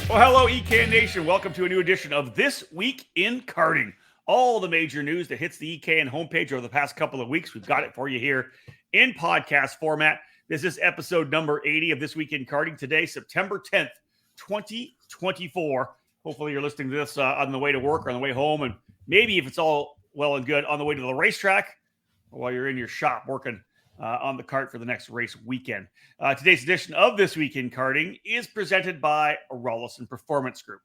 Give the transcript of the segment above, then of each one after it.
Well, hello, EK Nation. Welcome to a new edition of This Week in Karting. All the major news that hits the EKN homepage over the past couple of weeks, we've got it for you here in podcast format. This is episode number 80 of This Week in Karting. Today, September 10th, 2024. Hopefully you're listening to this on the way to work or on the way home, and maybe if it's all well and good, on the way to the racetrack or while you're in your shop working on the kart for the next race weekend. Today's edition of This Week in Karting is presented by Rollison Performance Group.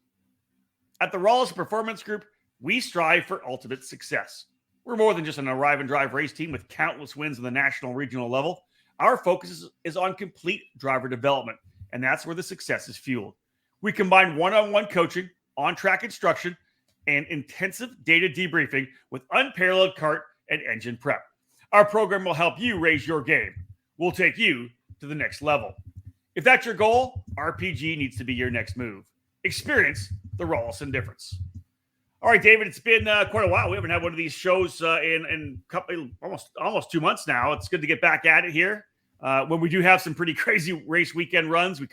At the Rollison Performance Group, we strive for ultimate success. We're more than just an arrive and drive race team with countless wins on the national and regional level. Our focus is on complete driver development, and that's where the success is fueled. We combine one-on-one coaching, on-track instruction, and intensive data debriefing with unparalleled kart and engine prep. Our program will help you raise your game. We'll take you to the next level. If that's your goal, RPG needs to be your next move. Experience the Rollison difference. All right, David, it's been quite a while. We haven't had one of these shows in almost 2 months now. It's good to get back at it here. When we do have some pretty crazy race weekend runs, we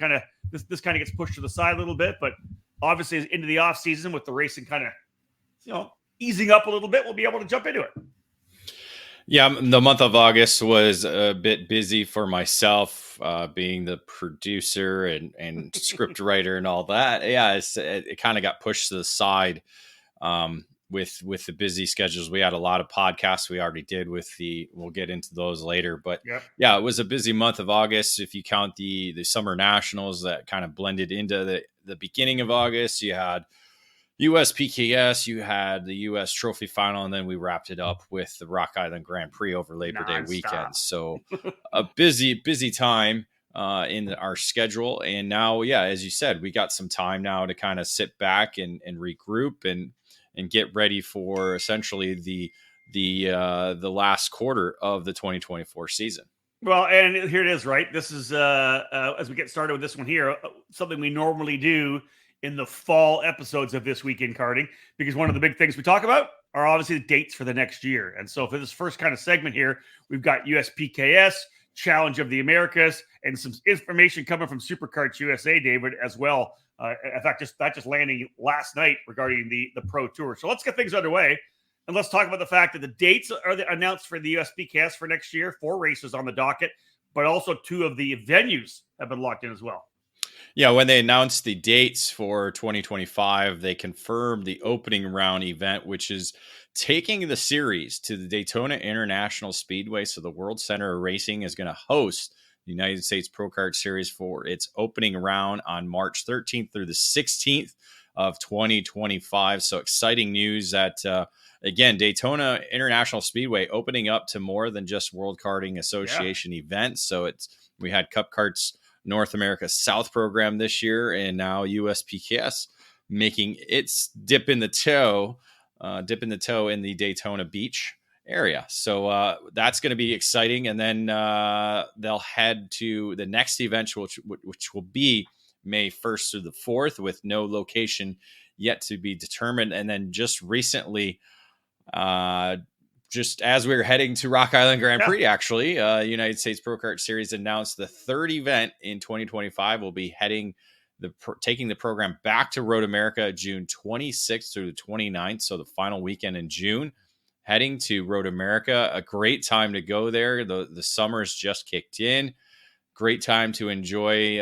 this kind of gets pushed to the side a little bit. But obviously, into the off season with the racing kind of easing up a little bit, we'll be able to jump into it. Yeah, the month of August was a bit busy for myself, being the producer and script writer and all that. Yeah, it kind of got pushed to the side with the busy schedules. We had a lot of podcasts we already did we'll get into those later. But yeah, it was a busy month of August. If you count the summer nationals that kind of blended into the beginning of August, you had US PKS, you had the US Trophy Final, and then we wrapped it up with the Rock Island Grand Prix over Labor Day weekend. So a busy time in our schedule. And now, yeah, as you said, we got some time now to kind of sit back and regroup and get ready for essentially the last quarter of the 2024 season. Well, and here it is, right? This is, as we get started with this one here, something we normally do in the fall episodes of This Week in Karting, because one of the big things we talk about are obviously the dates for the next year. And so for this first kind of segment here, we've got USPKS, Challenge of the Americas, and some information coming from Superkarts USA, David, as well. In fact, that just landing last night regarding the Pro Tour. So let's get things underway. And let's talk about the fact that the dates are announced for the USPKS for next year, 4 races on the docket, but also 2 of the venues have been locked in as well. Yeah, when they announced the dates for 2025, they confirmed the opening round event, which is taking the series to the Daytona International Speedway. So the World Center of Racing is going to host the United States Pro Kart Series for its opening round on March 13th through the 16th of 2025. So exciting news that, again, Daytona International Speedway opening up to more than just World Karting Association events. So we had Cup Karts North America South program this year, and now USPKS making its dip in the toe in the Daytona Beach area. So that's going to be exciting. And then they'll head to the next event, which will be May 1st through the 4th, with no location yet to be determined. And then just recently, just as we were heading to Rock Island Grand Prix, actually, United States Pro Kart Series announced the third event in 2025 will be taking the program back to Road America June 26th through the 29th. So the final weekend in June, heading to Road America. A great time to go there. The summer's just kicked in. Great time to enjoy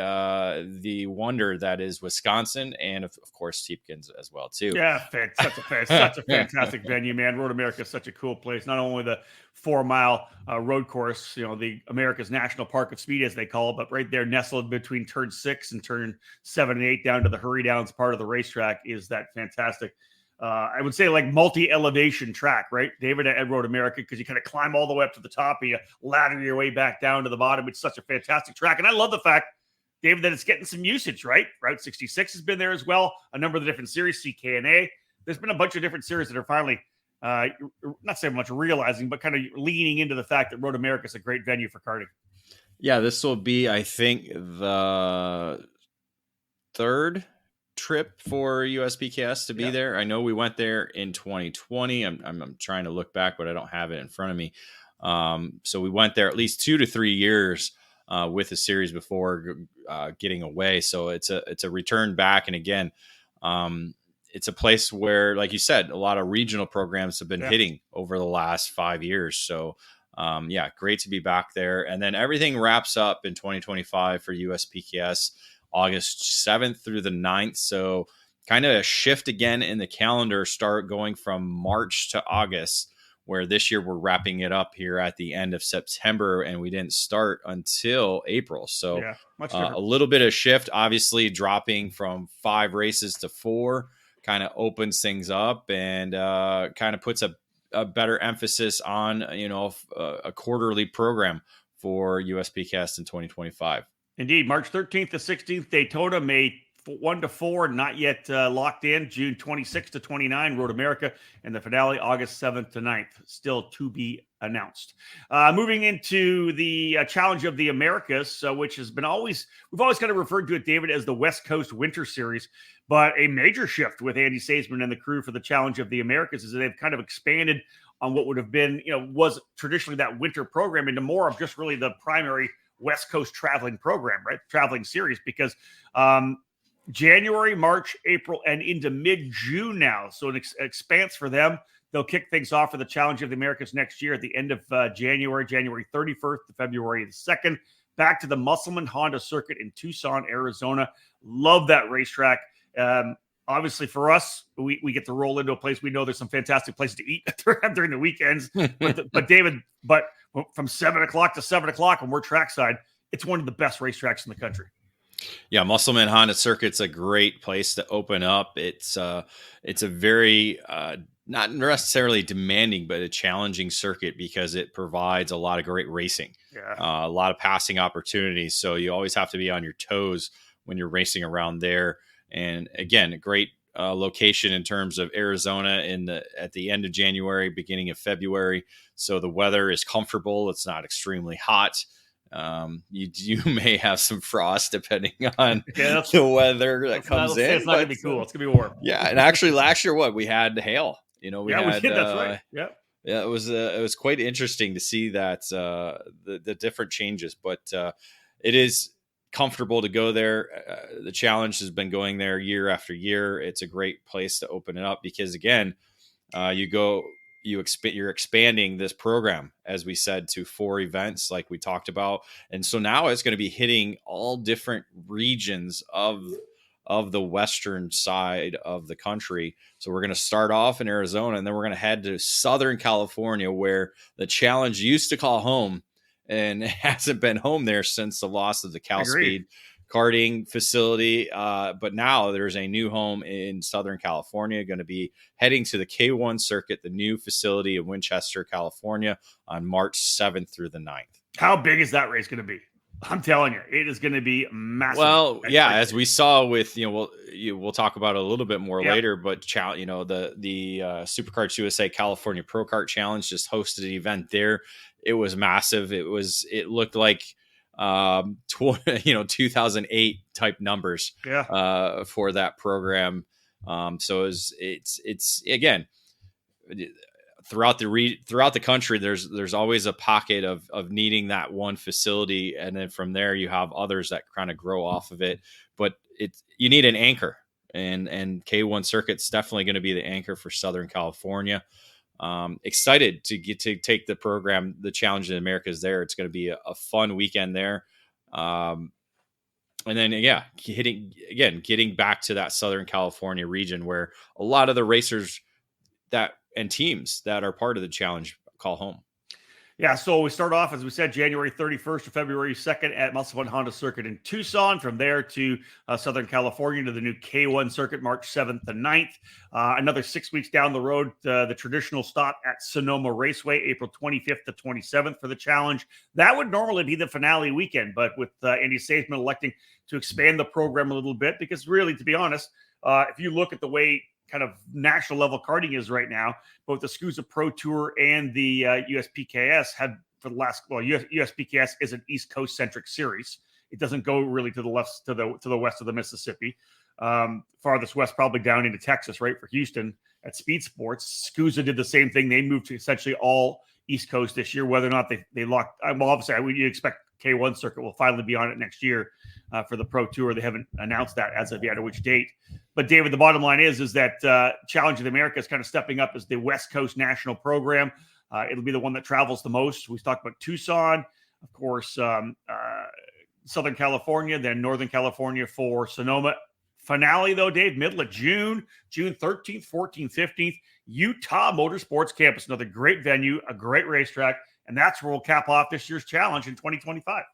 the wonder that is Wisconsin, and of course Tiepkins as well too. Yeah, such a fantastic venue, man. Road America is such a cool place. Not only the 4-mile road course, the America's National Park of Speed, as they call it, but right there nestled between turn 6 and turn 7 and 8 down to the Hurry Downs part of the racetrack is that fantastic. I would say like multi-elevation track, right, David, at Road America, because you kind of climb all the way up to the top and you ladder your way back down to the bottom. It's such a fantastic track. And I love the fact, David, that it's getting some usage, right? Route 66 has been there as well. A number of the different series, CKNA. There's been a bunch of different series that are finally, not so much realizing, but kind of leaning into the fact that Road America is a great venue for karting. Yeah, this will be, I think, the third trip for USPKS to be there. I know we went there in 2020. I'm trying to look back, but I don't have it in front of me. So we went there at least 2 to 3 years with the series before getting away. So it's a return back. And again, it's a place where, like you said, a lot of regional programs have been hitting over the last 5 years. So great to be back there. And then everything wraps up in 2025 for USPKS August 7th through the 9th. So kind of a shift again in the calendar, start going from March to August, where this year we're wrapping it up here at the end of September, and we didn't start until April. So a little bit of shift, obviously dropping from 5 races to 4 kind of opens things up and kind of puts a better emphasis on, a quarterly program for USPCast in 2025. Indeed. March 13th to 16th, Daytona, May 1 to 4, not yet locked in. June 26th to 29, Road America, and the finale August 7th to 9th, still to be announced. Moving into the Challenge of the Americas, which has been we've always kind of referred to it, David, as the West Coast Winter Series, but a major shift with Andy Saisman and the crew for the Challenge of the Americas is that they've kind of expanded on what would have been, was traditionally that winter program into more of just really the primary West Coast traveling program, right? Traveling series, because January, March, April, and into mid-June now. So an expanse for them. They'll kick things off for the Challenge of the Americas next year at the end of January 31st to February the 2nd. Back to the Musselman Honda Circuit in Tucson, Arizona. Love that racetrack. Obviously, for us, we get to roll into a place. We know there's some fantastic places to eat during the weekends. But David, from 7 o'clock to 7 o'clock when we're trackside, it's one of the best racetracks in the country. Yeah, Musselman Honda Circuit's a great place to open up. It's a very not necessarily demanding, but a challenging circuit because it provides a lot of great racing, a lot of passing opportunities. So you always have to be on your toes when you're racing around there. And again, a great location in terms of Arizona at the end of January, beginning of February. So the weather is comfortable. It's not extremely hot. You may have some frost depending on the weather that comes in. It's not gonna be cool. It's gonna be warm. Yeah, and actually last year, we had hail. We did. That's right. Yeah. Yeah, it was quite interesting to see that the different changes, but it is comfortable to go there. The Challenge has been going there year after year. It's a great place to open it up because again, you're expanding this program, as we said, to 4 events like we talked about. And so now it's going to be hitting all different regions of the western side of the country. So we're going to start off in Arizona, and then we're going to head to Southern California, where the Challenge used to call home and hasn't been home there since the loss of the Cal Speed karting facility. But now there's a new home in Southern California, going to be heading to the K1 circuit, the new facility in Winchester, California on March 7th through the 9th. How big is that race going to be? I'm telling you, it is going to be massive. Well, yeah, as we saw with, we'll talk about it a little bit more later, but the Supercarts USA California Pro Kart Challenge just hosted an event there. It was massive. It looked like 2008 type numbers for that program. So it's again, throughout the country, there's always a pocket of needing that one facility, and then from there you have others that kind of grow off of it. But you need an anchor, and K1 Circuit's definitely going to be the anchor for Southern California. Excited to get to take the program, the Challenge of the Americas there. It's going to be a fun weekend there. And then, getting back to that Southern California region where a lot of the racers and teams that are part of the Challenge call home. Yeah, so we start off, as we said, January 31st to February 2nd at Musselman Honda Circuit in Tucson. From there to Southern California to the new K1 Circuit, March 7th to 9th. Another 6 weeks down the road, the traditional stop at Sonoma Raceway, April 25th to 27th for the Challenge. That would normally be the finale weekend, but with Andy Saisman electing to expand the program a little bit, because really, to be honest, if you look at the way kind of national level karting is right now, both the SCUSA Pro Tour and the USPKS had for the last, USPKS is an East Coast centric series. It doesn't go really to the left, to the west of the Mississippi. Farthest west, probably down into Texas, right, for Houston at Speed Sports. SCUSA did the same thing. They moved to essentially all East Coast this year. Whether or not they locked, well, obviously, you expect K1 circuit will finally be on it next year for the Pro Tour. They haven't announced that as of yet or which date. But David, the bottom line is that Challenge of the Americas is kind of stepping up as the West Coast national program. It'll be the one that travels the most. We talked about Tucson, of course, Southern California, then Northern California for Sonoma. Finale, though, Dave, middle of June 13th, 14th, 15th, Utah Motorsports Campus, another great venue, a great racetrack, and that's where we'll cap off this year's challenge in 2025.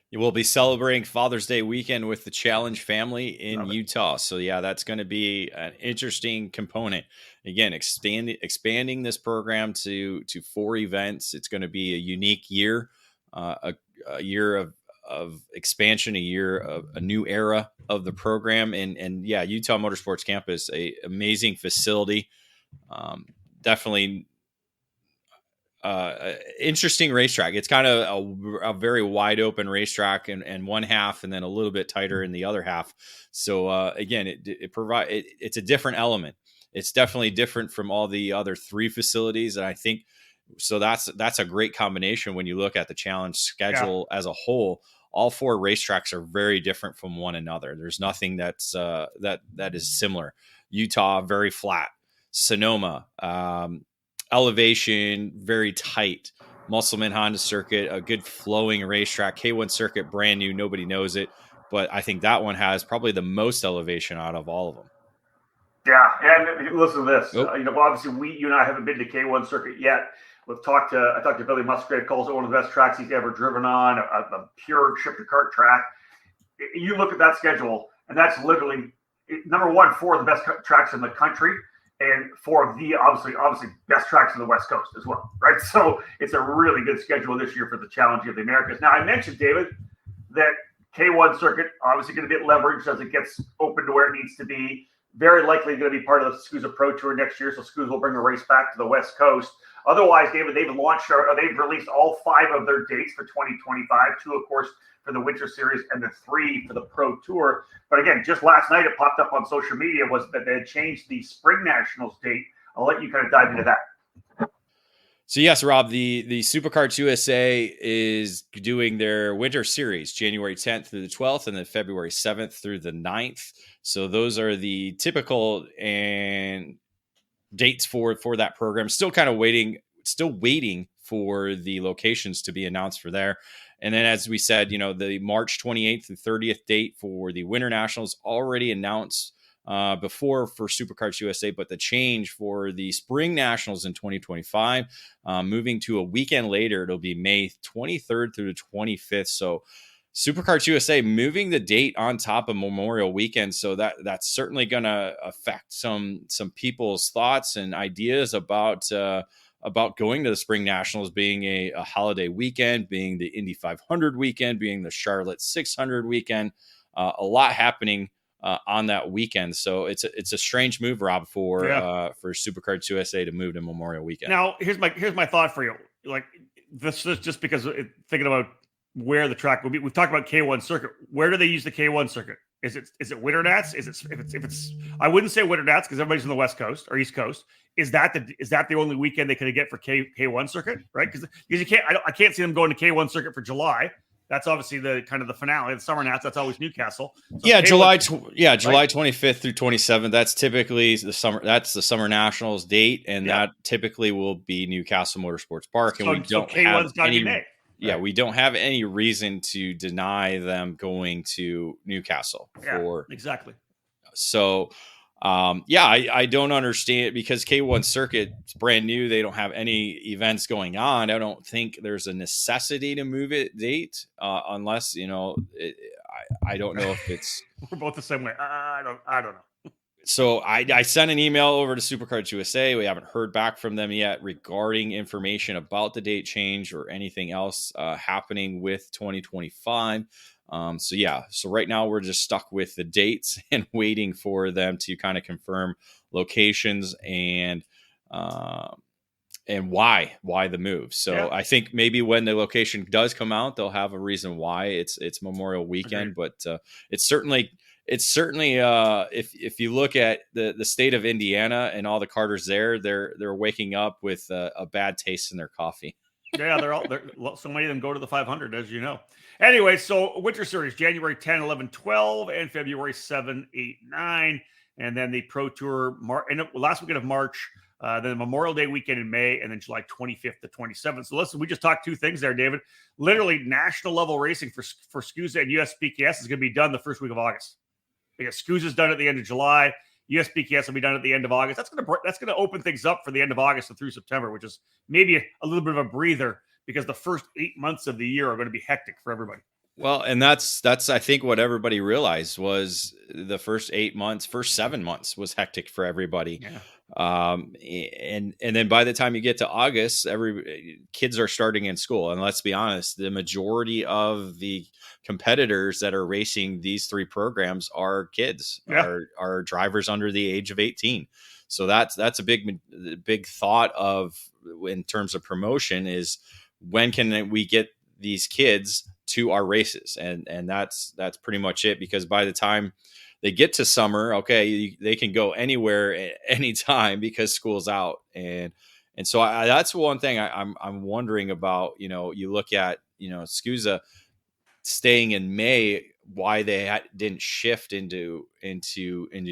You will be celebrating Father's Day weekend with the Challenge family in Utah. So, yeah, that's going to be an interesting component. Again, expanding this program to 4 events. It's going to be a unique year, a year of expansion, a year of a new era of the program. And yeah, Utah Motorsports Campus, a amazing facility. Definitely interesting racetrack. It's kind of a very wide open racetrack and one half, and then a little bit tighter in the other half. So again, it's a different element. It's definitely different from all the other 3 facilities. And I think, so that's a great combination when you look at the challenge schedule as a whole. All 4 racetracks are very different from one another. There's nothing that's that is similar. Utah, very flat. Sonoma, elevation, very tight. Musselman Honda circuit, a good flowing racetrack. K1 circuit, brand new, nobody knows it, but I think that one has probably the most elevation out of all of them. Yeah, and listen to this. Obviously, you and I haven't been to K1 circuit yet. I talked to Billy Musgrave, calls it one of the best tracks he's ever driven on, a pure ship-to-kart track. You look at that schedule, and that's literally number 1, 4 of the best tracks in the country, and 4 of the obviously best tracks in the West Coast as well, right? So it's a really good schedule this year for the Challenge of the Americas. Now, I mentioned, David, that K1 circuit obviously going to get leveraged as it gets open to where it needs to be. Very likely going to be part of the SCUSA Pro Tour next year, so SCUSA will bring a race back to the West Coast. Otherwise, David, they've released all 5 of their dates for 2025, 2, of course, for the Winter Series and the 3 for the Pro Tour. But again, just last night, it popped up on social media was that they had changed the Spring Nationals date. I'll let you kind of dive into that. So yes, Rob, the Supercarts USA is doing their Winter Series, January 10th through the 12th, and then February 7th through the 9th. So those are the typical and dates for that program. Still waiting for the locations to be announced for there. And then, as we said, the March 28th and 30th date for the Winter Nationals already announced before for Supercarts USA, but the change for the Spring Nationals in 2025, moving to a weekend later, it'll be May 23rd through the 25th. So Supercarts USA moving the date on top of Memorial Weekend. So that's certainly going to affect some people's thoughts and ideas about going to the Spring Nationals being a holiday weekend, being the Indy 500 weekend, being the Charlotte 600 weekend. A lot happening on that weekend. So it's a strange move, Rob, for Supercarts USA to move to Memorial Weekend. Now, here's my thought for you. Like, this is just because thinking about where the track will be. We've talked about K1 circuit. Where do they use the K1 circuit? Is it Winter Nats? If it's I wouldn't say Winter Nats because everybody's on the West Coast or East Coast. Is that the only weekend they could get for K1 circuit, right? Because you can't I can't see them going to K1 circuit for July. That's obviously the kind of the finale. The Summer Nats, that's always Newcastle. So yeah, July 25th through 27th. That's typically the summer. That's the Summer Nationals date, and that typically will be Newcastle Motorsports Park. And we don't have any. Yeah, we don't have any reason to deny them going to Newcastle. Exactly. So, I don't understand because K1 circuit is brand new. They don't have any events going on. I don't think there's a necessity to move it date unless, I don't know if it's. We're both the same way. I don't know. So I sent an email over to Supercarts USA. We haven't heard back from them yet regarding information about the date change or anything else happening with 2025. So right now we're just stuck with the dates and waiting for them to kind of confirm locations and why the move. So I think maybe when the location does come out, they'll have a reason why it's Memorial Weekend, but it's certainly if you look at the state of Indiana and all the Carters there, they're waking up with a bad taste in their coffee. Yeah, so many of them go to the 500, as you know. Anyway, so Winter Series, January 10, 11, 12, and February 7, 8, 9. And then the Pro Tour last weekend of March, then the Memorial Day weekend in May, and then July 25th to 27th. So listen, we just talked two things there, David. Literally, national level racing for SCUSA and USPKS is going to be done the first week of August. Because SCUSA's done at the end of July. USPKS will be done at the end of August. That's going to open things up for the end of August and through September, which is maybe a little bit of a breather because the first 8 months of the year are going to be hectic for everybody. Well, and that's I think what everybody realized was the first 7 months was hectic for everybody. Yeah. And then by the time you get to August, kids are starting in school, and let's be honest, the majority of the competitors that are racing these three programs are kids, are drivers under the age of 18. So that's a big thought of, in terms of promotion, is when can we get these kids to our races, and that's pretty much it, because by the time they get to summer, okay, they can go anywhere anytime because school's out, and so that's one thing I'm wondering about. You look at SCUSA staying in May, why they didn't shift into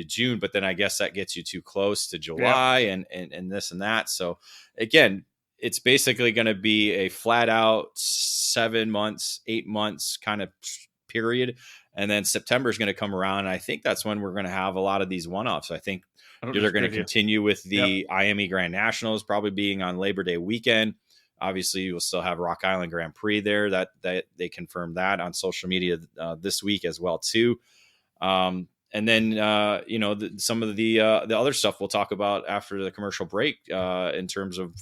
June, but then I guess that gets you too close to July and this and that. So again, it's basically going to be a flat out 7 months, 8 months kind of period. And then September is going to come around. And I think that's when we're going to have a lot of these one-offs. I think they're going to continue with the IME Grand Nationals probably being on Labor Day weekend. Obviously, you'll still have Rock Island Grand Prix there. That they confirmed that on social media this week as well too. And then, some of the other stuff we'll talk about after the commercial break in terms of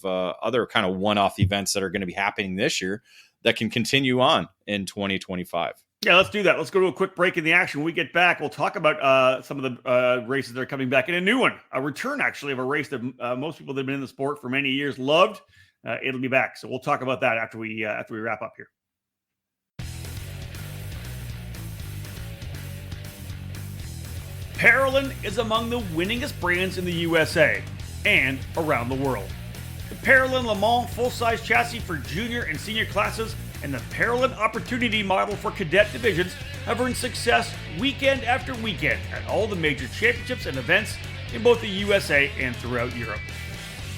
other kind of one-off events that are going to be happening this year that can continue on in 2025. Yeah, let's do that. Let's go to a quick break in the action. When we get back, we'll talk about some of the races that are coming back, and a new one, a return actually of a race that most people that have been in the sport for many years loved. It'll be back. So we'll talk about that after we wrap up here. Parolin is among the winningest brands in the USA and around the world. The Parolin Le Mans full-size chassis for junior and senior classes and the Parolin Opportunity model for cadet divisions have earned success weekend after weekend at all the major championships and events in both the USA and throughout Europe.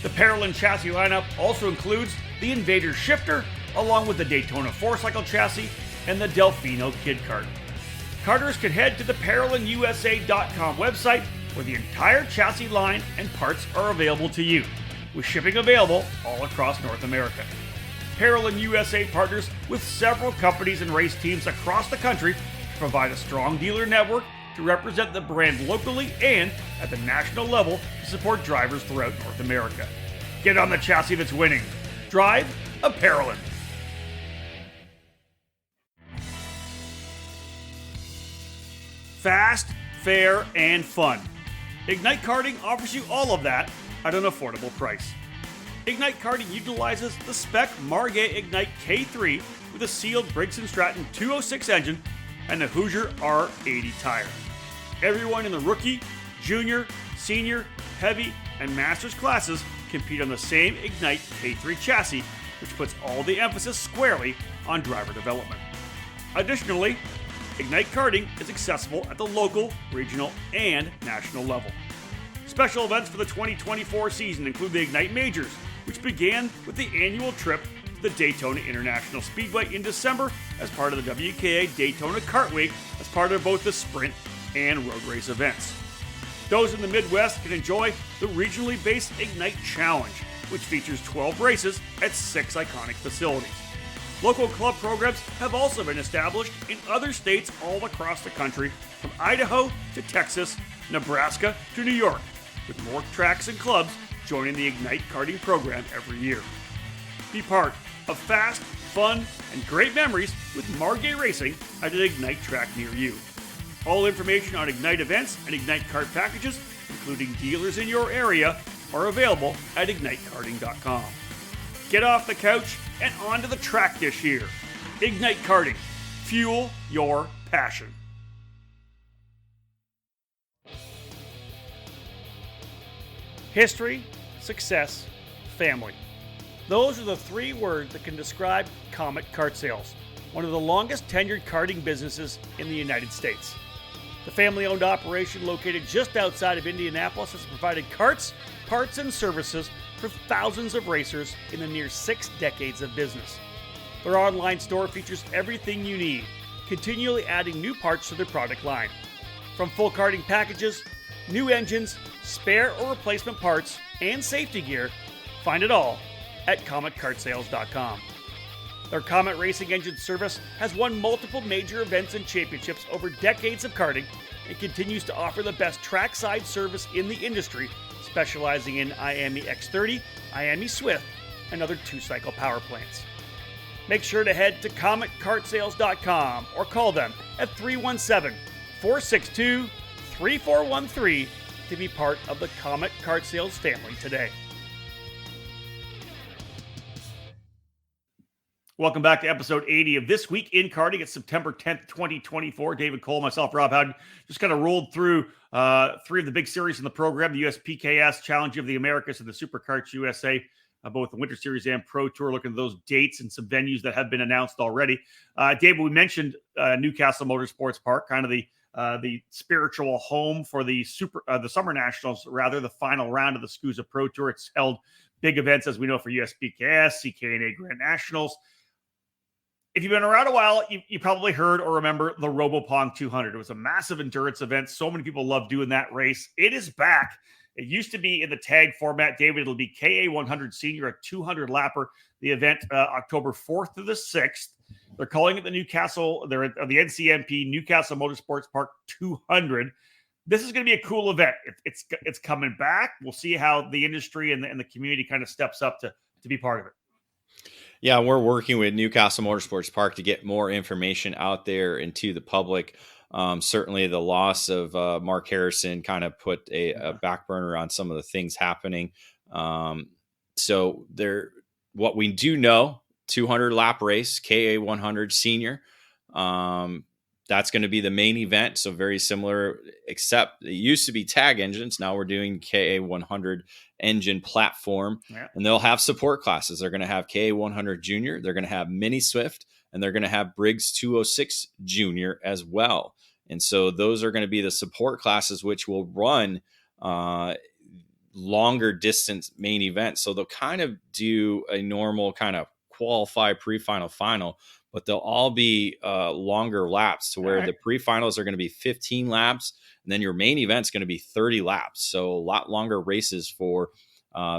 The Parolin chassis lineup also includes the Invader shifter, along with the Daytona 4-cycle chassis and the Delfino Kid Kart. Karters can head to the ParolinUSA.com website, where the entire chassis line and parts are available to you, with shipping available all across North America. Parolin USA partners with several companies and race teams across the country to provide a strong dealer network to represent the brand locally and at the national level to support drivers throughout North America. Get on the chassis that's winning. Drive a Parolin. Fast, fair, and fun. Ignite Karting offers you all of that at an affordable price. Ignite Karting utilizes the spec Margay Ignite K3 with a sealed Briggs & Stratton 206 engine and a Hoosier R80 tire. Everyone in the rookie, junior, senior, heavy, and masters classes compete on the same Ignite K3 chassis, which puts all the emphasis squarely on driver development. Additionally, Ignite Karting is accessible at the local, regional, and national level. Special events for the 2024 season include the Ignite Majors, which began with the annual trip to the Daytona International Speedway in December as part of the WKA Daytona Kart Week as part of both the sprint and road race events. Those in the Midwest can enjoy the regionally based Ignite Challenge, which features 12 races at 6 iconic facilities. Local club programs have also been established in other states all across the country, from Idaho to Texas, Nebraska to New York, with more tracks and clubs joining the Ignite Karting program every year. Be part of fast, fun, and great memories with Margay Racing at an Ignite track near you. All information on Ignite events and Ignite Kart packages, including dealers in your area, are available at ignitekarting.com. Get off the couch and onto the track this year. Ignite Karting. Fuel your passion. History, success, family. Those are the three words that can describe Comet Kart Sales, one of the longest tenured karting businesses in the United States. The family-owned operation located just outside of Indianapolis has provided carts, parts, and services for thousands of racers in the near 6 decades of business. Their online store features everything you need, continually adding new parts to their product line. From full karting packages, new engines, spare or replacement parts, and safety gear, find it all at CometKartSales.com. Their Comet Racing Engine service has won multiple major events and championships over decades of karting and continues to offer the best trackside service in the industry, specializing in IAME X30, IAME Swift, and other 2-cycle power plants. Make sure to head to CometKartSales.com or call them at 317-462-3413 to be part of the Comet Kart Sales family today. Welcome back to episode 80 of This Week in Karting. It's September 10th, 2024. David Cole, myself, Rob Howden, just kind of rolled through 3 of the big series in the program, the USPKS Challenge of the Americas and the Superkarts USA, both the Winter Series and Pro Tour, looking at those dates and some venues that have been announced already. David, we mentioned Newcastle Motorsports Park, kind of the spiritual home for the Summer Nationals, rather, the final round of the SCUSA Pro Tour. It's held big events, as we know, for USPKS, CKNA Grand Nationals. If you've been around a while, you probably heard or remember the RoboPong 200. It was a massive endurance event. So many people love doing that race. It is back. It used to be in the tag format, David. It'll be KA100 Senior, a 200 lapper. The event October 4th to the 6th. They're calling it the NCMP Newcastle Motorsports Park 200. This is going to be a cool event. It's coming back. We'll see how the industry and the community kind of steps up to be part of it. Yeah, we're working with Newcastle Motorsports Park to get more information out there and to the public. Certainly the loss of Mark Harrison kind of put a back burner on some of the things happening. What we do know, 200 lap race, KA100 Senior. That's going to be the main event. So very similar, except it used to be tag engines. Now we're doing KA100 engine platform, and they'll have support classes. They're going to have KA100 Junior. They're going to have Mini Swift, and they're going to have Briggs 206 Junior as well. And so those are going to be the support classes, which will run longer distance main events. So they'll kind of do a normal kind of qualify pre-final final, but they'll all be longer laps to where the pre-finals are going to be 15 laps, and then your main event's going to be 30 laps. So a lot longer races for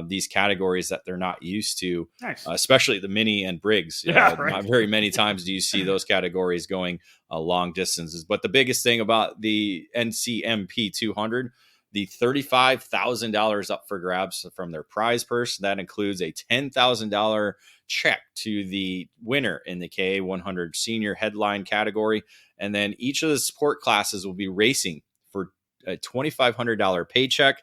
these categories that they're not used to, especially the Mini and Briggs. Not very many times do you see those categories going long distances. But the biggest thing about the NCMP 200, the $35,000 up for grabs from their prize purse. That includes a $10,000 check to the winner in the KA100 Senior headline category. And then each of the support classes will be racing for a $2,500 paycheck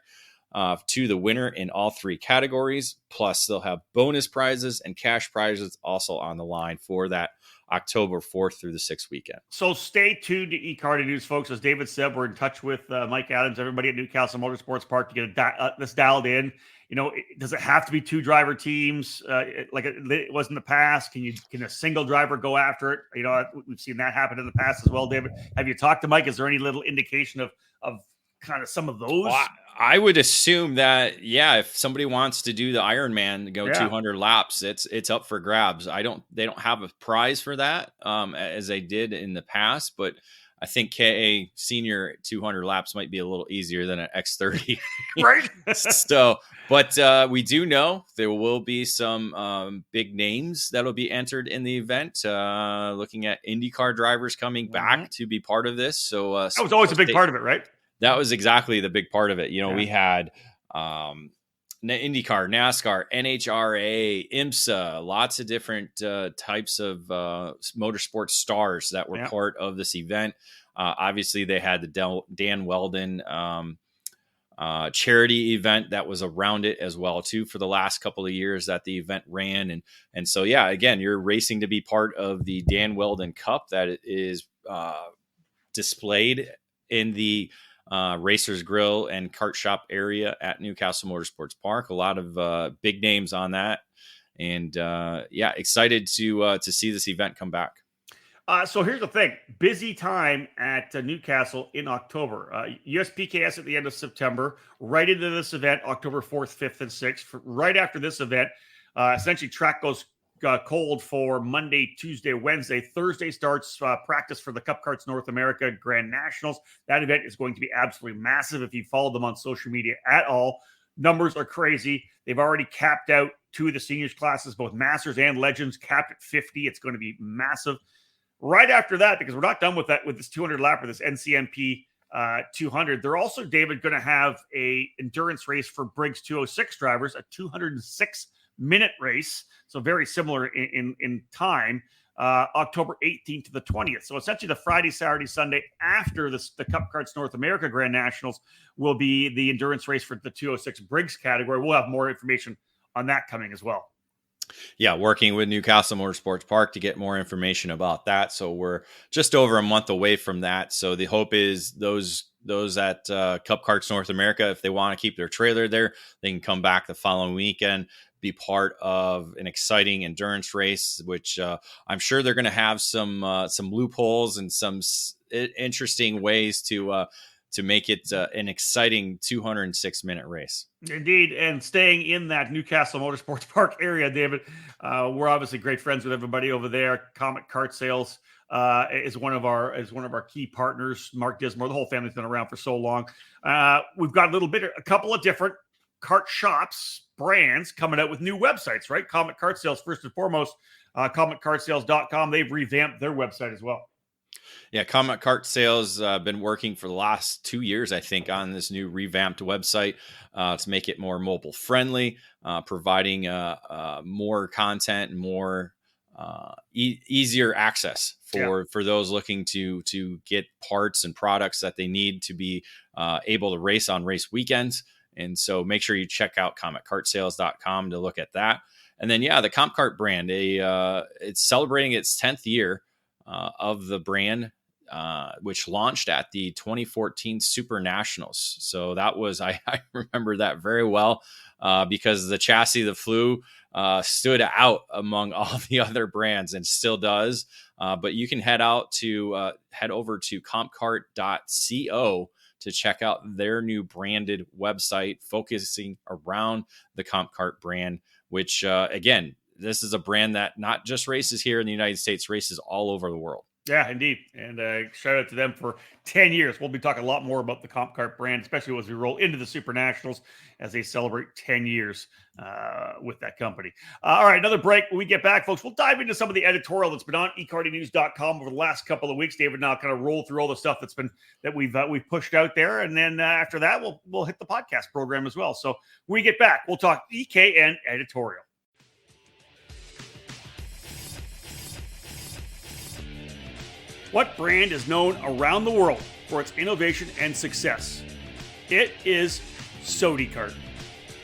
to the winner in all 3 categories. Plus, they'll have bonus prizes and cash prizes also on the line for that October 4th through the 6th weekend. So stay tuned to eKarting News, folks. As David said, we're in touch with Mike Adams, everybody at Newcastle Motorsports Park, to get this dialed in. Does it have to be 2 driver teams like it was in the past? Can a single driver go after it? We've seen that happen in the past as well. David, have you talked to Mike? Is there any little indication of kind of some of those? Well, I would assume that, if somebody wants to do the Ironman, go 200 laps, it's up for grabs. They don't have a prize for that as they did in the past, but I think KA Senior 200 laps might be a little easier than an X30. Right. But we do know there will be some big names that'll be entered in the event. Looking at IndyCar drivers coming back to be part of this. So that was always a big part of it, right? That was exactly the big part of it. We had IndyCar, NASCAR, NHRA, IMSA, lots of different types of motorsport stars that were part of this event. Obviously, they had the Dan Weldon charity event that was around it as well, too, for the last couple of years that the event ran. And so, again, you're racing to be part of the Dan Weldon Cup that is displayed in the Racers Grill and Kart Shop area at Newcastle Motorsports Park. A lot of big names on that. And yeah, excited to see this event come back. So here's the thing. Busy time at Newcastle in October. USPKS at the end of September, right into this event, October 4th, 5th, and 6th. Right after this event, essentially track goes cold for Monday, Tuesday, Wednesday. Thursday starts practice for the Cup Karts North America Grand Nationals. That event is going to be absolutely massive if you follow them on social media at all. Numbers are crazy. They've already capped out 2 of the seniors classes, both Masters and Legends, capped at 50. It's going to be massive. Right after that, because we're not done with that, with this 200 lapper, this NCMP 200, they're also, David, going to have a endurance race for Briggs 206 drivers, a 206-minute race, so very similar in time, October 18th to the 20th. So essentially the Friday, Saturday, Sunday after the Cup Karts North America Grand Nationals will be the endurance race for the 206 Briggs category. We'll have more information on that coming as well. Yeah, working with Newcastle Motorsports Park to get more information about that. So we're just over a month away from that. So the hope is those at Cup Karts North America, if they want to keep their trailer there, they can come back the following weekend, be part of an exciting endurance race, which I'm sure they're going to have some loopholes and some interesting ways to make it an exciting 206-minute race. Indeed, and staying in that Newcastle Motorsports Park area, David, we're obviously great friends with everybody over there. Comet Kart Sales is one of our key partners. Mark Dismore, the whole family's been around for so long. We've got a couple of different kart shops, brands coming out with new websites, right? Comet Kart Sales, first and foremost, cometkartsales.com. They've revamped their website as well. Yeah, Comet Kart Sales been working for the last 2 years, I think, on this new revamped website to make it more mobile friendly, providing more content and more easier access for those looking to get parts and products that they need to be able to race on race weekends. And so make sure you check out cometkartsales.com to look at that. And then, the Comp Kart brand, it's celebrating its 10th year of the brand, which launched at the 2014 Super Nationals. So that was, I remember that very well because the chassis that flew stood out among all the other brands and still does. But you can head over to compkart.co to check out their new branded website focusing around the Comp Kart brand, which again, this is a brand that not just races here in the United States, races all over the world. Yeah, indeed. And shout out to them for 10 years. We'll be talking a lot more about the Comp Kart brand, especially as we roll into the Super Nationals as they celebrate 10 years with that company. All right, another break. When we get back, folks, we'll dive into some of the editorial that's been on ekartingnews.com over the last couple of weeks. David and I'll kind of roll through all the stuff that we've pushed out there. And then after that, we'll hit the podcast program as well. So when we get back, we'll talk EKN editorial. What brand is known around the world for its innovation and success? It is Sodi Kart.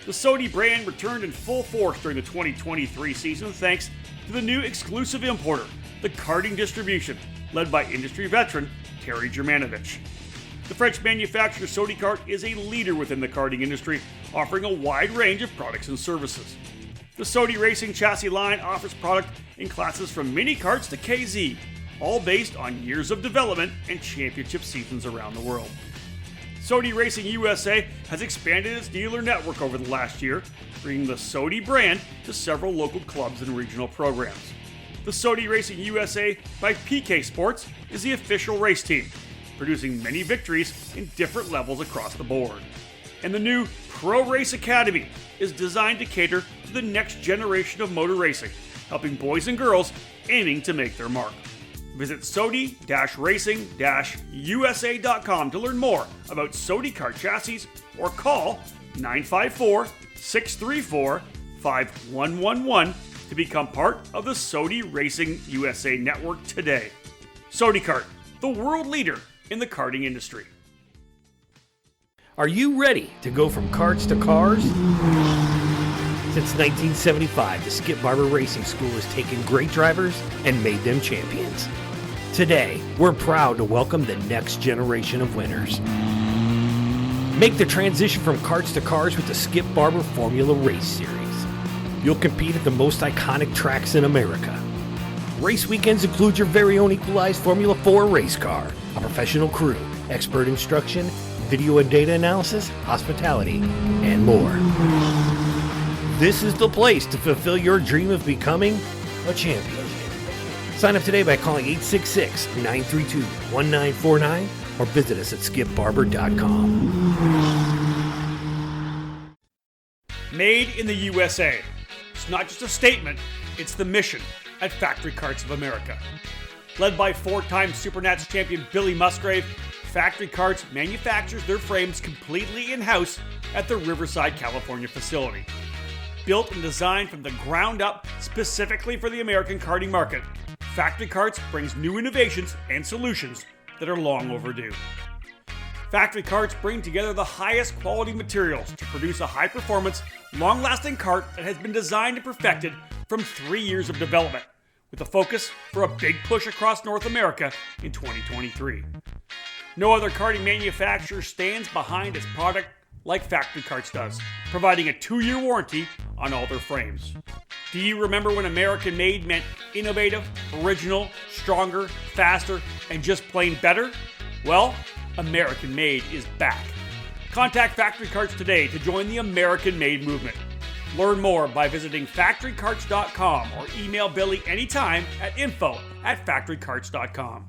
The Sodi brand returned in full force during the 2023 season thanks to the new exclusive importer, the Karting Distribution, led by industry veteran Terry Germanovich. The French manufacturer Sodi Kart is a leader within the karting industry, offering a wide range of products and services. The Sodi Racing chassis line offers product in classes from mini karts to KZ, all based on years of development and championship seasons around the world. Sodi Racing USA has expanded its dealer network over the last year, bringing the Sodi brand to several local clubs and regional programs. The Sodi Racing USA by PK Sports is the official race team, producing many victories in different levels across the board. And the new Pro Race Academy is designed to cater to the next generation of motor racing, helping boys and girls aiming to make their mark. Visit Sodi-Racing-USA.com to learn more about Sodi Kart chassis or call 954-634-5111 to become part of the Sodi Racing USA network today. Sodi Kart, the world leader in the karting industry. Are you ready to go from karts to cars? Since 1975, the Skip Barber Racing School has taken great drivers and made them champions. Today, we're proud to welcome the next generation of winners. Make the transition from karts to cars with the Skip Barber Formula Race Series. you'll compete at the most iconic tracks in America. Race weekends include your very own equalized Formula 4 race car, a professional crew, expert instruction, video and data analysis, hospitality, and more. This is the place to fulfill your dream of becoming a champion. Sign up today by calling 866-932-1949 or visit us at skipbarber.com. Made in the USA. It's not just a statement, it's the mission at Factory Carts of America. Led by four-time Supernats champion Billy Musgrave, Factory Carts manufactures their frames completely in-house at their Riverside, California facility. Built and designed from the ground up specifically for the American karting market, Factory Carts brings new innovations and solutions that are long overdue. Factory Carts bring together the highest quality materials to produce a high-performance, long-lasting kart that has been designed and perfected from 3 years of development, with a focus for a big push across North America in 2023. No other karting manufacturer stands behind its product like Factory Carts does, providing a 2-year warranty on all their frames. Do you remember when American made meant innovative, original, stronger, faster, and just plain better? Well, American made is back. Contact Factory Carts today to join the American made movement. Learn more by visiting factorycarts.com or email Billy anytime at info@factorycarts.com.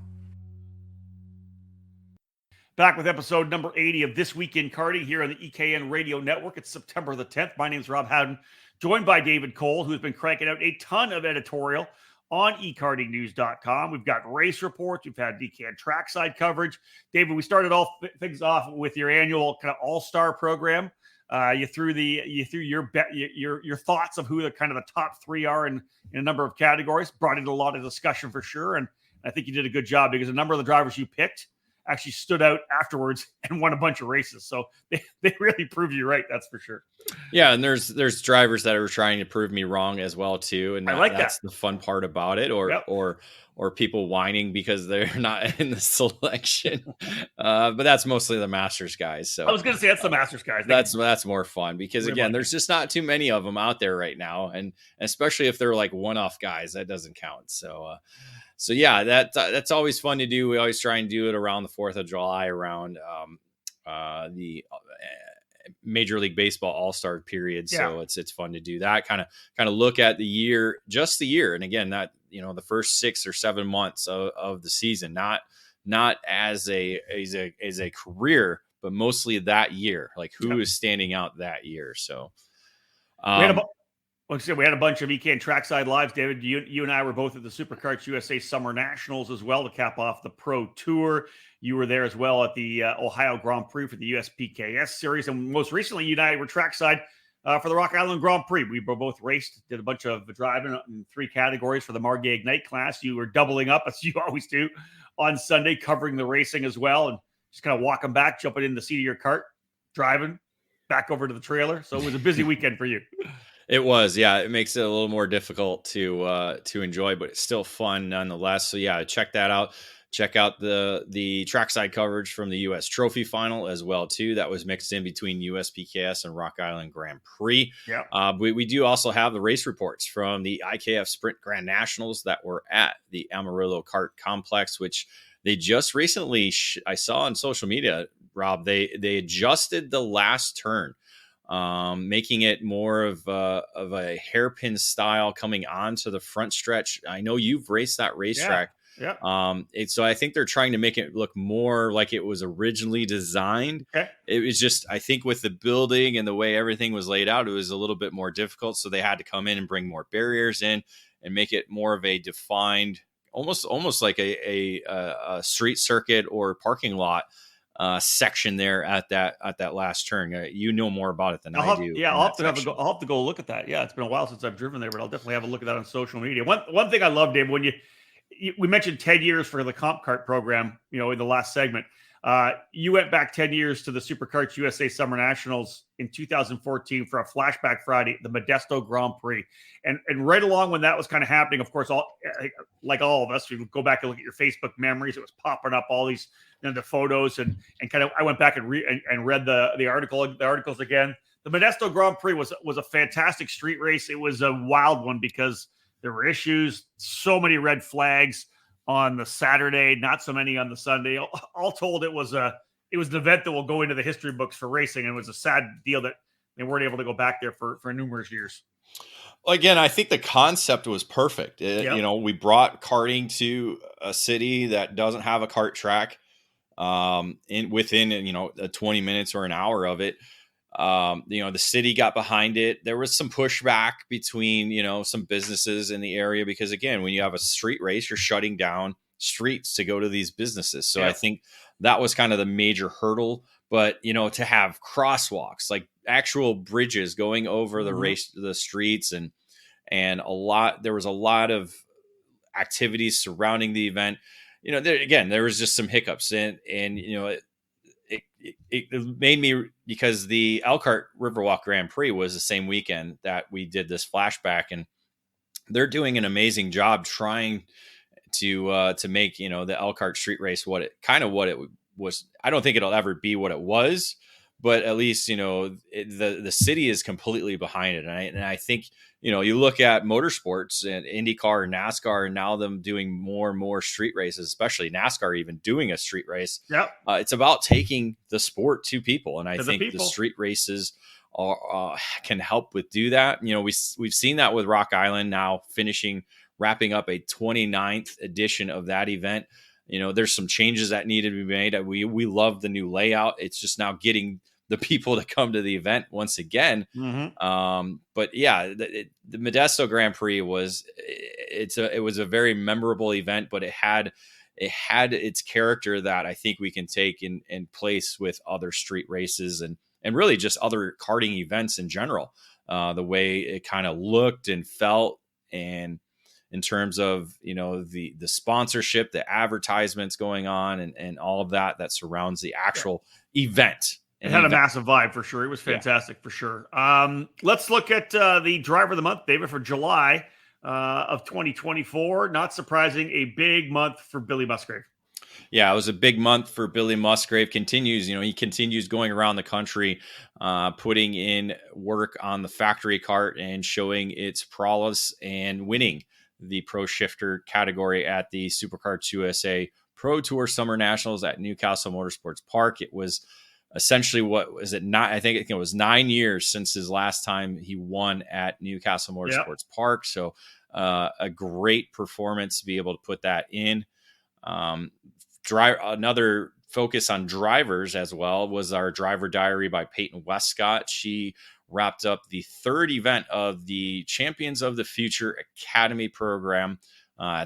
Back with episode number 80 of This Week in Karting here on the EKN Radio Network. It's September the 10th. My name is Rob Howden, joined by David Cole, who's been cranking out a ton of editorial on ekartingnews.com. We've got race reports. We've had DKN trackside coverage. David, we started all things off with your annual kind of all-star program. You threw your thoughts of who the kind of the top three are in a number of categories. Brought in a lot of discussion for sure, and I think you did a good job because a number of the drivers you picked actually stood out afterwards and won a bunch of races. So they really proved you right. That's for sure. Yeah. And there's drivers that are trying to prove me wrong as well too. And that's the fun part about it, or people whining because they're not in the selection. But that's mostly the Masters guys. So I was going to say that's the Masters guys. That's more fun because again, there's just not too many of them out there right now. And especially if they're like one-off guys, that doesn't count. So yeah, that's always fun to do. We always try and do it around the 4th of July, around the Major League Baseball All-Star period. So it's fun to do that. Kind of look at the year, just the year. And again, that, the first 6 or 7 months of the season, not as a career, but mostly that year, like who is standing out that year. So we had a bunch of EKN trackside lives, David. You and I were both at the Superkarts USA Summer Nationals as well to cap off the Pro Tour. You were there as well at the Ohio Grand Prix for the USPKS Series. And most recently, you and I were trackside for the Rock Island Grand Prix. We were both raced, did a bunch of driving in 3 categories for the Margay Ignite class. You were doubling up, as you always do, on Sunday, covering the racing as well. And just kind of walking back, jumping in the seat of your cart, driving back over to the trailer. So it was a busy weekend for you. It was, yeah. It makes it a little more difficult to enjoy, but it's still fun nonetheless. So yeah, check that out. Check out the trackside coverage from the U.S. Trophy Final as well too. That was mixed in between USPKS and Rock Island Grand Prix. Yeah. We do also have the race reports from the IKF Sprint Grand Nationals that were at the Amarillo Kart Complex, which they just recently I saw on social media, Rob. They adjusted the last turn, making it more of a hairpin style coming onto the front stretch. I know you've raced that racetrack. Yeah. So I think they're trying to make it look more like it was originally designed. Okay. It was just, I think with the building and the way everything was laid out, it was a little bit more difficult. So they had to come in and bring more barriers in and make it more of a defined, almost like a street circuit or parking lot section there at that last turn. You know more about it than I do. Yeah, I'll have to go look at that. Yeah, it's been a while since I've driven there, but I'll definitely have a look at that on social media. One thing I love, Dave, when we mentioned 10 years for the Comp Kart program, in the last segment. You went back 10 years to the Superkarts USA Summer Nationals in 2014 for a flashback Friday, the Modesto Grand Prix. And right along when that was kind of happening, of course, like all of us, we would go back and look at your Facebook memories. It was popping up all these the photos and kind of I went back and read the articles again. the Modesto Grand Prix was a fantastic street race. It was a wild one because there were issues, so many red flags on the Saturday, not so many on the Sunday. All told, it was an event that will go into the history books for racing, and it was a sad deal that they weren't able to go back there for numerous years. Again, I think the concept was perfect. Yep. We brought karting to a city that doesn't have a kart track within 20 minutes or an hour of it. The city got behind it. There was some pushback between, some businesses in the area, because again, when you have a street race, you're shutting down streets to go to these businesses. So Yep. I think that was kind of the major hurdle. But, to have crosswalks, like actual bridges going over the streets and there was a lot of activities surrounding the event. There was just some hiccups and it made me, because the Elkhart Riverwalk Grand Prix was the same weekend that we did this flashback, and they're doing an amazing job trying to make, the Elkhart street race what it was. I don't think it'll ever be what it was, but at least, the city is completely behind it. And I think, you look at motorsports and IndyCar and NASCAR, and now them doing more and more street races, especially NASCAR even doing a street race. Yep. It's about taking the sport to people. And I think the street races can help with do that. We've seen that with Rock Island now wrapping up a 29th edition of that event. There's some changes that needed to be made. We love the new layout. It's just now getting the people to come to the event once again. Mm-hmm. But yeah, the Modesto Grand Prix was a very memorable event, but it had its character that I think we can take in place with other street races and really just other karting events in general. The way it kind of looked and felt, and in terms of, the sponsorship, the advertisements going on and all of that surrounds the actual event. It had a massive vibe for sure. It was fantastic for sure. Let's look at the driver of the month, David, for July of 2024. Not surprising, a big month for Billy Musgrave. Yeah, it was a big month for Billy Musgrave. He continues going around the country, putting in work on the factory kart and showing its prowess and winning the Pro Shifter category at the SuperKarts USA Pro Tour Summer Nationals at Newcastle Motorsports Park. It was essentially, I think it was 9 years since his last time he won at Newcastle Motorsports Park. So a great performance to be able to put that in. Another focus on drivers as well was our driver diary by Peyton Westcott. She wrapped up the third event of the Champions of the Future Academy program,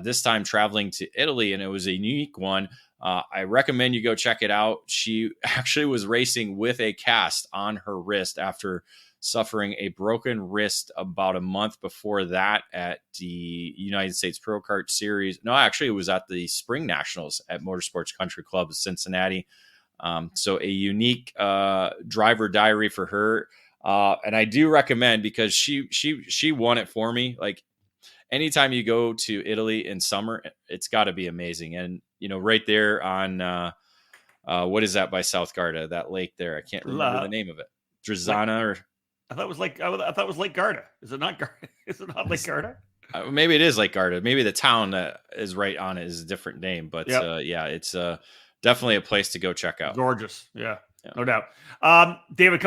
this time traveling to Italy, and it was a unique one. I recommend you go check it out. She actually was racing with a cast on her wrist after suffering a broken wrist about a month before that at the United States Pro Kart Series. No, actually, it was at the Spring Nationals at Motorsports Country Club of Cincinnati. So a unique driver diary for her. And I do recommend, because she won it for me. Like, anytime you go to Italy in summer, it's got to be amazing. And, right there on, what is that by South Garda, that lake there? I can't remember the name of it. Drizana I thought it was Lake Garda. Is it not Garda? Is it not Lake Garda? Maybe it is Lake Garda. Maybe the town that is right on it is a different name. But it's definitely a place to go check out. Gorgeous. Yeah. No doubt. David,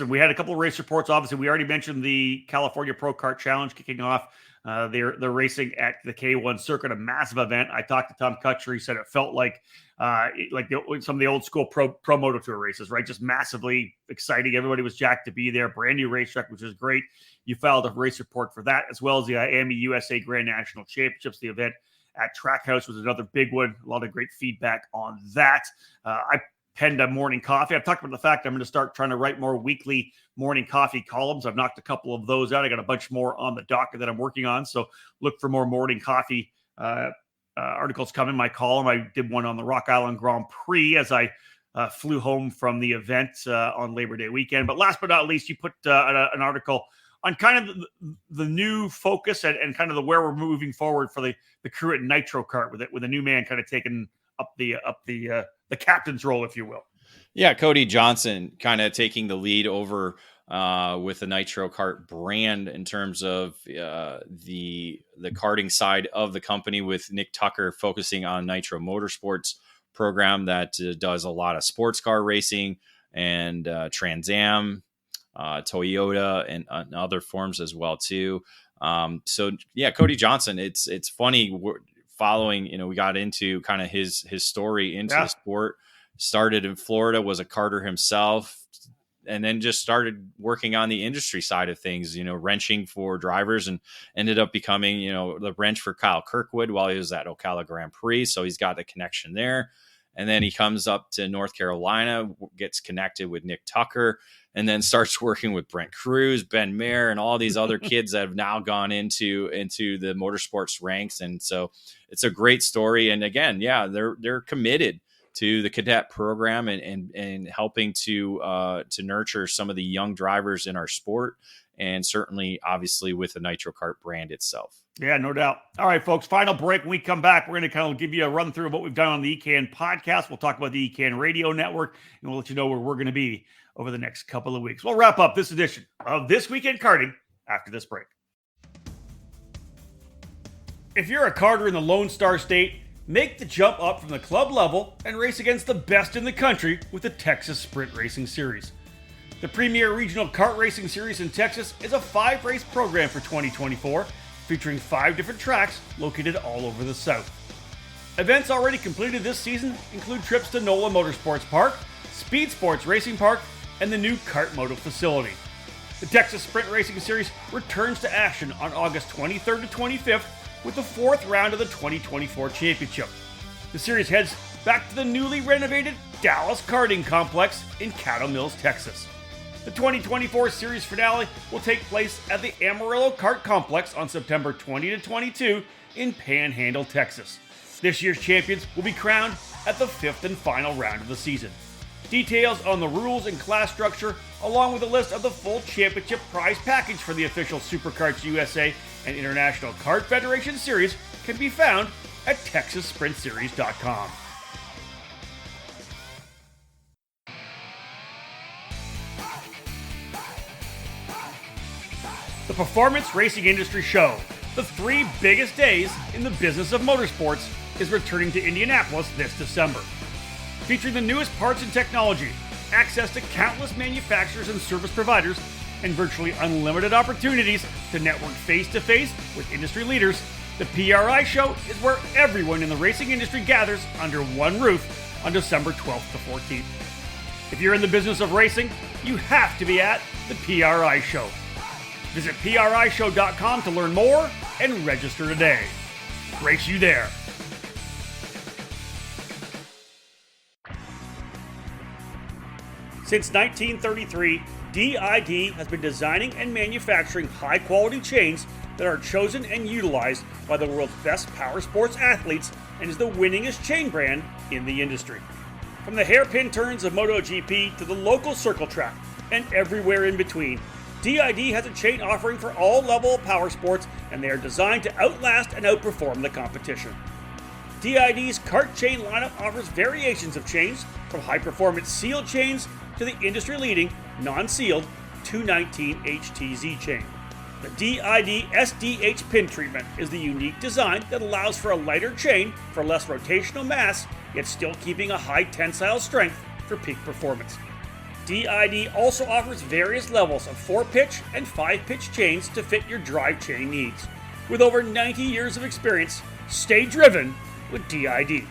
we had a couple of race reports. Obviously, we already mentioned the California Pro Kart Challenge kicking off. They're racing at the K1 circuit, a massive event. I talked to Tom Kutcher. He said it felt like some of the old school pro Moto Tour races, right? Just massively exciting. Everybody was jacked to be there. Brand new racetrack, which is great. You filed a race report for that, as well as the AME USA Grand National Championships. The event at Trackhouse was another big one. A lot of great feedback on that. I penned a morning coffee. I've talked about the fact I'm going to start trying to write more weekly morning coffee columns. I've knocked a couple of those out. I got a bunch more on the docket that I'm working on. So look for more morning coffee articles coming. My column, I did one on the Rock Island Grand Prix as I flew home from the event on Labor Day weekend. But last but not least, you put an article on kind of the new focus and kind of the where we're moving forward for the crew at Nitro Kart, with a new man kind of taking up the captain's role, if you will. Yeah, Cody Johnson kind of taking the lead over with the Nitro Kart brand in terms of the karting side of the company, with Nick Tucker focusing on Nitro Motorsports program that does a lot of sports car racing and Trans Am, Toyota, and other forms as well too. So yeah, Cody Johnson. It's funny following. We got into kind of his story into the sport. Started in Florida, was a karter himself, and then just started working on the industry side of things, wrenching for drivers, and ended up becoming, the wrench for Kyle Kirkwood while he was at Ocala Grand Prix. So he's got the connection there. And then he comes up to North Carolina, gets connected with Nick Tucker, and then starts working with Brent Cruz, Ben Mayer, and all these other kids that have now gone into the motorsports ranks. And so it's a great story. And again, yeah, they're committed to the cadet program and helping to nurture some of the young drivers in our sport, and certainly obviously with the Nitro Kart brand itself. Yeah, no doubt. All right, folks, final break. When we come back, we're going to kind of give you a run through of what we've done on the ECAN podcast. We'll talk about the ECAN radio network, and we'll let you know where we're going to be over the next couple of weeks. We'll wrap up this edition of This Week in Karting after this break. If you're a karter in the Lone Star State, make the jump up from the club level and race against the best in the country with the Texas Sprint Racing Series. The premier regional kart racing series in Texas is a 5-race program for 2024, featuring 5 different tracks located all over the South. Events already completed this season include trips to NOLA Motorsports Park, Speed Sports Racing Park, and the new Kart Moto facility. The Texas Sprint Racing Series returns to action on August 23rd to 25th with the 4th round of the 2024 championship. The series heads back to the newly renovated Dallas Karting Complex in Cattle Mills, Texas. The 2024 series finale will take place at the Amarillo Kart Complex on September 20 to 22 in Panhandle, Texas. This year's champions will be crowned at the 5th and final round of the season. Details on the rules and class structure, along with a list of the full championship prize package for the official SuperKarts USA and International Kart Federation Series, can be found at TexasSprintSeries.com. The Performance Racing Industry Show, the 3 biggest days in the business of motorsports, is returning to Indianapolis this December. Featuring the newest parts and technology, access to countless manufacturers and service providers, and virtually unlimited opportunities to network face-to-face with industry leaders, the PRI Show is where everyone in the racing industry gathers under one roof on December 12th to 14th. If you're in the business of racing, you have to be at the PRI Show. Visit PRIshow.com to learn more and register today. Race you there. Since 1933, DID has been designing and manufacturing high-quality chains that are chosen and utilized by the world's best power sports athletes, and is the winningest chain brand in the industry. From the hairpin turns of MotoGP to the local circle track and everywhere in between, DID has a chain offering for all level of power sports, and they are designed to outlast and outperform the competition. DID's kart chain lineup offers variations of chains, from high-performance sealed chains to the industry-leading non-sealed 219 HTZ chain. The DID SDH pin treatment is the unique design that allows for a lighter chain for less rotational mass, yet still keeping a high tensile strength for peak performance. DID also offers various levels of 4-pitch and 5-pitch chains to fit your drive chain needs. With over 90 years of experience, stay driven with DID.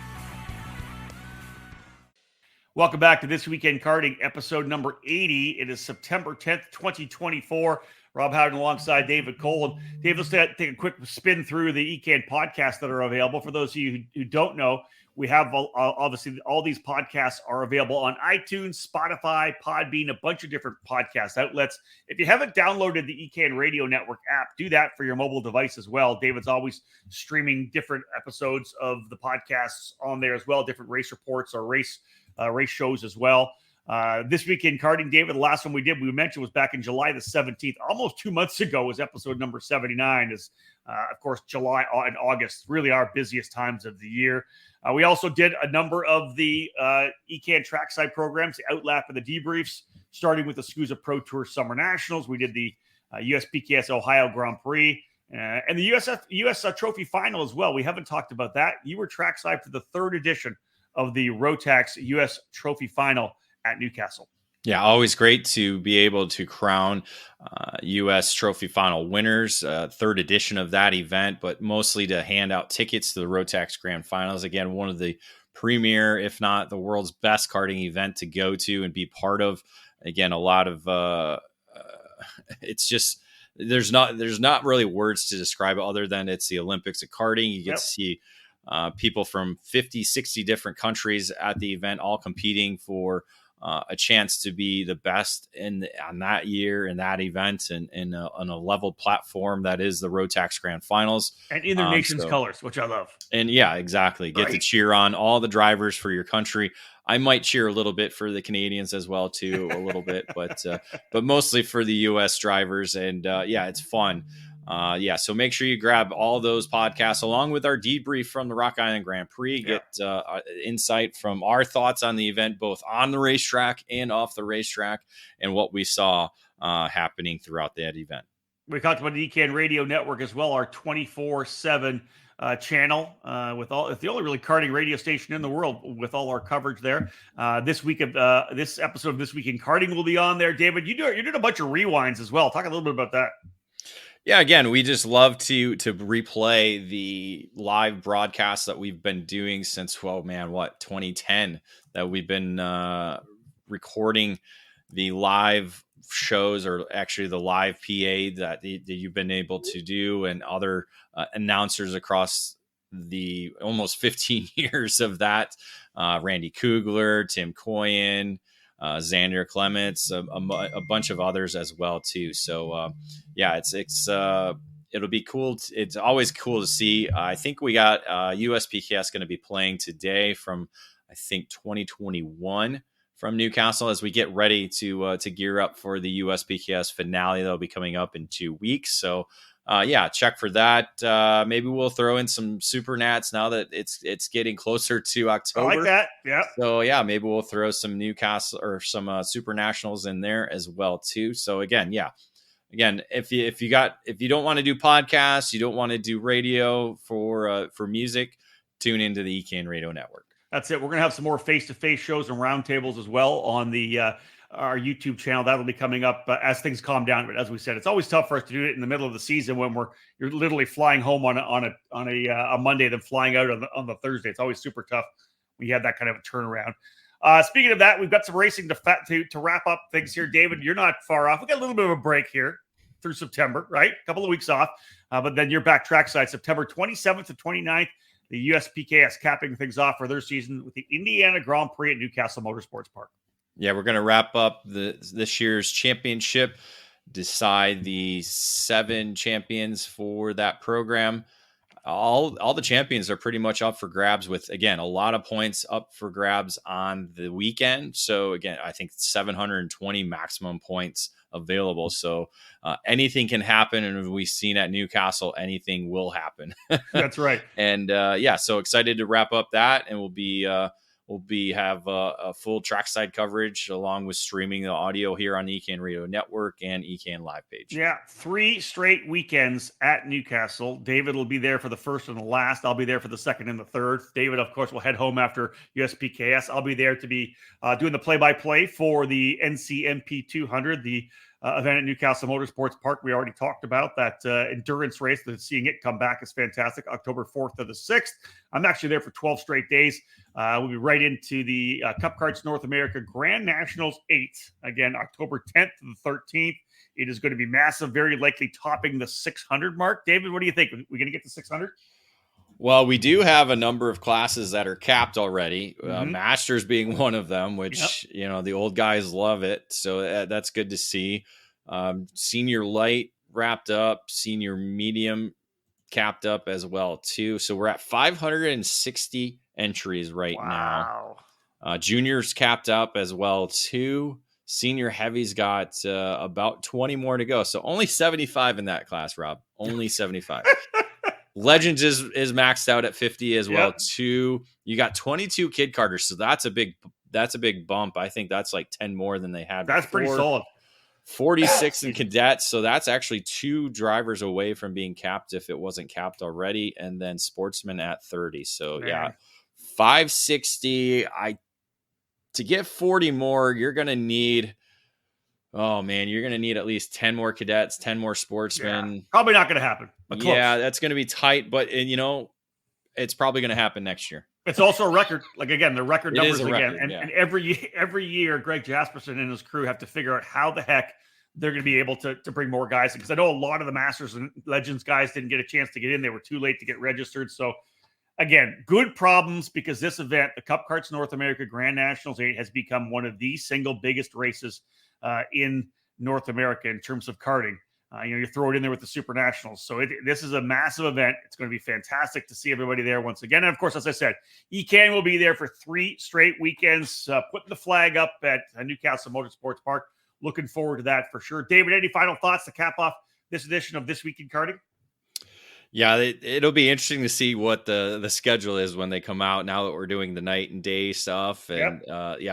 Welcome back to This Week in Karting, episode number 80. It is September 10th, 2024. Rob Howden alongside David Cole. And Dave, let's take a quick spin through the ECAN podcasts that are available. For those of you who don't know, we have obviously all these podcasts are available on iTunes, Spotify, Podbean, a bunch of different podcast outlets. If you haven't downloaded the ECAN Radio Network app, do that for your mobile device as well. David's always streaming different episodes of the podcasts on there as well, different race reports or race shows as well. This Week in Karting, David, the last one we mentioned was back in July the 17th. Almost 2 months ago was episode number 79. Of course, July and August really our busiest times of the year. We also did a number of the ECAN trackside programs, the outlap and the debriefs, starting with the SCUSA Pro Tour Summer Nationals. We did the USPKS Ohio Grand Prix and the US Trophy Final as well. We haven't talked about that. You were trackside for the third edition of the Rotax US Trophy Final at Newcastle. Yeah, always great to be able to crown U.S. Trophy Final winners, third edition of that event, but mostly to hand out tickets to the Rotax Grand Finals. Again, one of the premier, if not the world's best karting event to go to and be part of. Again, a lot of it's just there's not really words to describe it other than it's the Olympics of karting. You get to see people from 50, 60 different countries at the event, all competing for a chance to be the best on that year in that event and on a leveled platform that is the Rotax Grand Finals. And in their nation's colors, which I love. And yeah, exactly. Get to cheer on all the drivers for your country. I might cheer a little bit for the Canadians as well, too, a little bit, but mostly for the U.S. drivers. And yeah, it's fun. So make sure you grab all those podcasts along with our debrief from the Rock Island Grand Prix. Get insight from our thoughts on the event, both on the racetrack and off the racetrack, and what we saw happening throughout that event. We talked about the EKN Radio Network as well, our 24/7 channel it's the only really karting radio station in the world with all our coverage there. This episode of This Week in Karting will be on there. David, you did a bunch of rewinds as well. Talk a little bit about that. Yeah, again, we just love to replay the live broadcasts that we've been doing since 2010 that we've been recording the live shows, or actually the live PA that you've been able to do, and other announcers across the almost 15 years of that. Randy Kugler, Tim Coyen, Xander Clements, a bunch of others as well too. So it'll be cool. It's always cool to see. I think we got USPKS going to be playing today from, I think, 2021 from Newcastle as we get ready to gear up for the USPKS finale that'll be coming up in 2 weeks. So check for that. Maybe we'll throw in some Super Nats now that it's getting closer to October. I like that. Yeah. So maybe we'll throw some Newcastle or some Super Nationals in there as well too. So again, if you don't want to do podcasts, you don't want to do radio for music, tune into the EKN Radio Network. That's it. We're going to have some more face-to-face shows and roundtables as well on the our YouTube channel. That'll be coming up as things calm down. But as we said, it's always tough for us to do it in the middle of the season when you're literally flying home on a Monday, then flying out on the Thursday. It's always super tough when you have that kind of a turnaround. Speaking of that, we've got some racing to wrap up things here. David, you're not far off. We got a little bit of a break here through September, right? A couple of weeks off, but then you're back trackside September 27th to 29th. The USPKS capping things off for their season with the Indiana Grand Prix at Newcastle Motorsports Park. Yeah, we're going to wrap up this year's championship, decide the 7 champions for that program. All the champions are pretty much up for grabs with, again, a lot of points up for grabs on the weekend. So, again, I think 720 maximum points available. So anything can happen. And we've seen at Newcastle, anything will happen. That's right. And so excited to wrap up that. And we'll have a full trackside coverage along with streaming the audio here on the EKN Radio Network and EKN Live page. Yeah, 3 straight weekends at Newcastle. David will be there for the first and the last. I'll be there for the second and the third. David, of course, will head home after USPKS. I'll be there to be doing the play-by-play for the NCMP 200, the event at Newcastle Motorsports Park. We already talked about that endurance race. Seeing it come back is fantastic. October 4th to the 6th. I'm actually there for 12 straight days. We'll be right into the Cup Karts North America Grand Nationals 8. Again, October 10th to the 13th. It is going to be massive, very likely topping the 600 mark. David, what do you think? We're going to get to 600? Well, we do have a number of classes that are capped already, Masters being one of them, which, the old guys love it. So that's good to see. Senior light wrapped up, senior medium capped up as well, too. So we're at 560 entries right now. Juniors capped up as well, too. Senior heavy's got about 20 more to go. So only 75 in that class, Rob. Only 75. Legends is maxed out at 50 as well, too. You got 22 kid karters, so that's a big that's a big bump. I think that's like 10 more than they had. That's pretty solid. 46 in cadets. So that's actually 2 drivers away from being capped if it wasn't capped already. And then sportsmen at 30. So yeah, 560. To get 40 more, you're going to need, you're going to need at least 10 more cadets, 10 more sportsmen. Yeah, probably not going to happen. But yeah, that's going to be tight, but it's probably going to happen next year. It's also a record. Like, again, the record numbers again. Record, and every year, Greg Jasperson and his crew have to figure out how the heck they're going to be able to bring more guys in. Because I know a lot of the Masters and Legends guys didn't get a chance to get in. They were too late to get registered. So, again, good problems, because this event, the Cup Karts North America Grand Nationals 8, has become one of the single biggest races in North America in terms of karting. You throw it in there with the Super Nationals. So this is a massive event. It's going to be fantastic to see everybody there once again. And of course, as I said, ECAN will be there for 3 straight weekends, putting the flag up at Newcastle Motorsports Park. Looking forward to that for sure. David, any final thoughts to cap off this edition of This Week in Karting? Yeah, it'll be interesting to see what the schedule is when they come out, now that we're doing the night and day stuff. And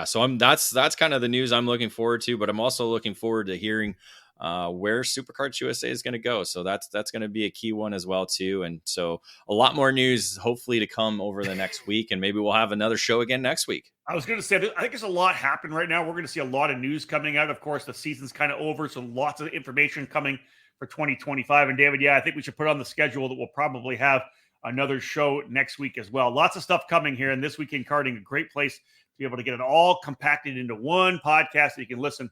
so that's kind of the news I'm looking forward to, but I'm also looking forward to hearing where SuperKarts USA is going to go. So that's going to be a key one as well too. And so a lot more news hopefully to come over the next week, and maybe we'll have another show again next week. I was going to say, I think there's a lot happening right now. We're going to see a lot of news coming out. Of course, the season's kind of over, so lots of information coming for 2025. And David, I think we should put on the schedule that we'll probably have another show next week as well. Lots of stuff coming here, and This Week in Karting, a great place to be able to get it all compacted into one podcast that you can listen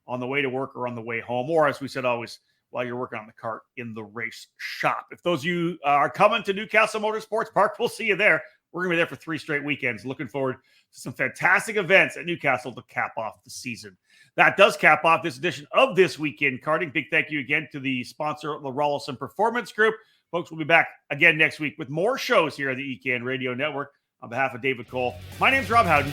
on the way to work or on the way home, or as we said, always while you're working on the kart in the race shop. If those of you are coming to Newcastle Motorsports Park, we'll see you there. We're going to be there for 3 straight weekends. Looking forward to some fantastic events at Newcastle to cap off the season. That does cap off this edition of This Week in Karting. Big thank you again to the sponsor, the Rollison Performance Group. Folks, we'll be back again next week with more shows here on the EKN Radio Network. On behalf of David Cole, my name's Rob Howden.